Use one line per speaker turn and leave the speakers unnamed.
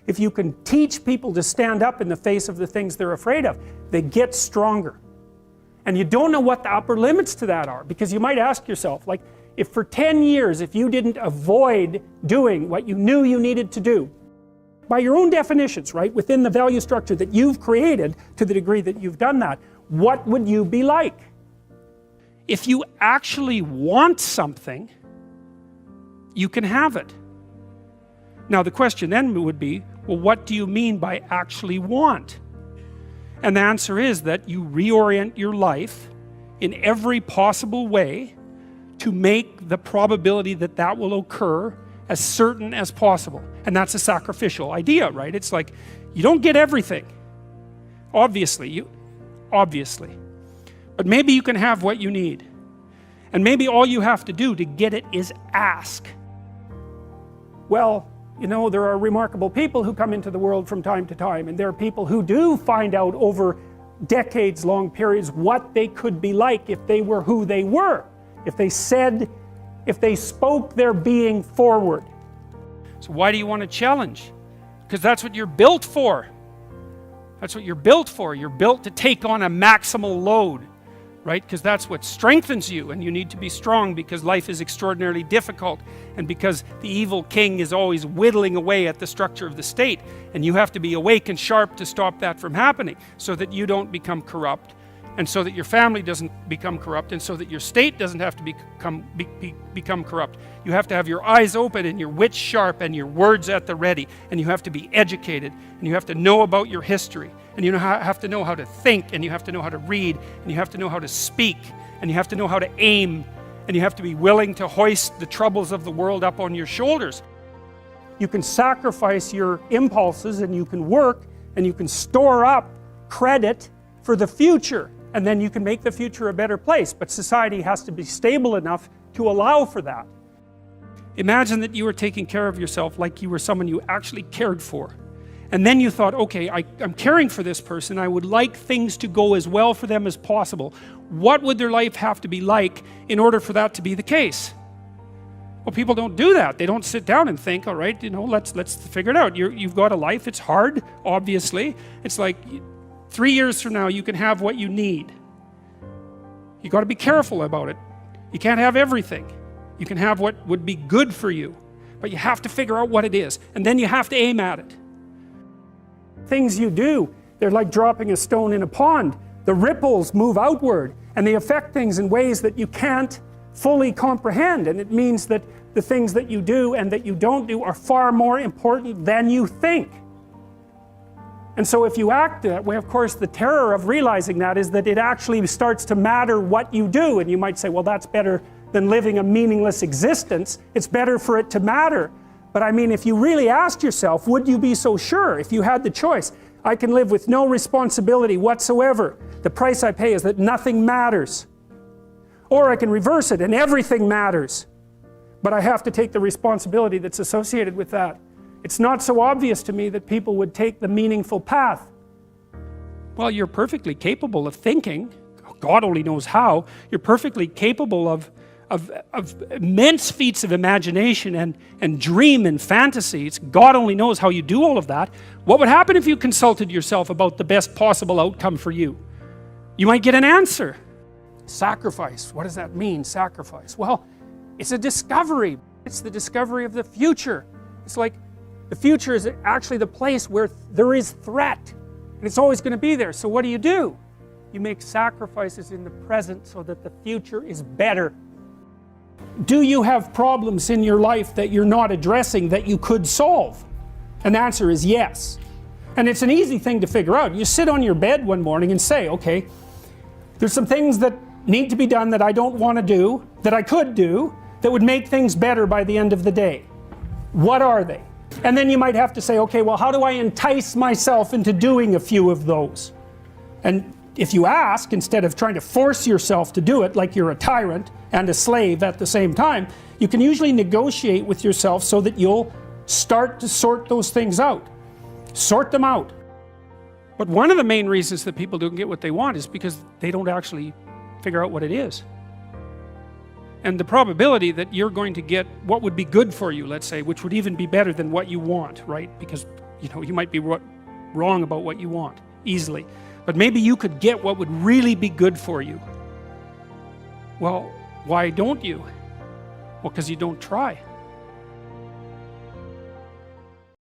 if you can teach people to stand up in the face of the things they're afraid of, they get stronger. And you don't know what the upper limits to that are, because you might ask yourself, like, if for 10 years, if you didn't avoid doing what you knew you needed to do, by your own definitions, right, within the value structure that you've created, to the degree that you've done that, what would you be like? If you actually want something, you can have it. Now the question then would be, well, what do you mean by actually want? And the answer is that you reorient your life in every possible way to make the probability that that will occur as certain as possible. And that's a sacrificial idea, right? It's like, you don't get everything. Obviously. But maybe you can have what you need. And maybe all you have to do to get it is ask. Well, you know, there are remarkable people who come into the world from time to time, and there are people who do find out over decades-long periods what they could be like if they were who they were. If they spoke their being forward. So why do you want to challenge? Because that's what you're built for. That's what you're built for. You're built to take on a maximal load, right? Because that's what strengthens you, and you need to be strong because life is extraordinarily difficult, and because the evil king is always whittling away at the structure of the state, and you have to be awake and sharp to stop that from happening, so that you don't become corrupt, and so that your family doesn't become corrupt, and so that your state doesn't have to become corrupt. You have to have your eyes open and your wits sharp and your words at the ready, and you have to be educated, and you have to know about your history, and you have to know how to think, and you have to know how to read, and you have to know how to speak, and you have to know how to aim, and you have to be willing to hoist the troubles of the world up on your shoulders. You can sacrifice your impulses, and you can work, and you can store up credit for the future, and then you can make the future a better place. But society has to be stable enough to allow for that. Imagine that you were taking care of yourself like you were someone you actually cared for. And then you thought, okay, I'm caring for this person. I would like things to go as well for them as possible. What would their life have to be like in order for that to be the case? Well, people don't do that. They don't sit down and think, all right, you know, let's figure it out. You've got a life. It's hard, obviously. It's like 3 years from now, you can have what you need. You got to be careful about it. You can't have everything. You can have what would be good for you, but you have to figure out what it is, and then you have to aim at it. Things you do, they're like dropping a stone in a pond. The ripples move outward, and they affect things in ways that you can't fully comprehend, and it means that the things that you do and that you don't do are far more important than you think. And so if you act that way, of course, the terror of realizing that is that it actually starts to matter what you do. And you might say, well, that's better than living a meaningless existence. It's better for it to matter. But I mean, if you really asked yourself, would you be so sure if you had the choice? I can live with no responsibility whatsoever. The price I pay is that nothing matters. Or I can reverse it and everything matters. But I have to take the responsibility that's associated with that. It's not so obvious to me that people would take the meaningful path. Well, you're perfectly capable of thinking. God only knows how. You're perfectly capable of immense feats of imagination and dream and fantasy. God only knows how you do all of that. What would happen if you consulted yourself about the best possible outcome for you? You might get an answer. Sacrifice. What does that mean, sacrifice? Well, it's a discovery. It's the discovery of the future. It's like the future is actually the place where there is threat, and it's always going to be there. So what do? You make sacrifices in the present so that the future is better. Do you have problems in your life that you're not addressing that you could solve? And the answer is yes. And it's an easy thing to figure out. You sit on your bed one morning and say, okay, there's some things that need to be done that I don't want to do, that I could do, that would make things better by the end of the day. What are they? And then you might have to say, okay, well, how do I entice myself into doing a few of those? And if you ask, instead of trying to force yourself to do it like you're a tyrant and a slave at the same time, you can usually negotiate with yourself so that you'll start to sort those things out. Sort them out. But one of the main reasons that people don't get what they want is because they don't actually figure out what it is. And the probability that you're going to get what would be good for you, let's say, which would even be better than what you want, right? Because you know, you might be wrong about what you want easily, but maybe you could get what would really be good for you. Well, why don't you? Well, because you don't try.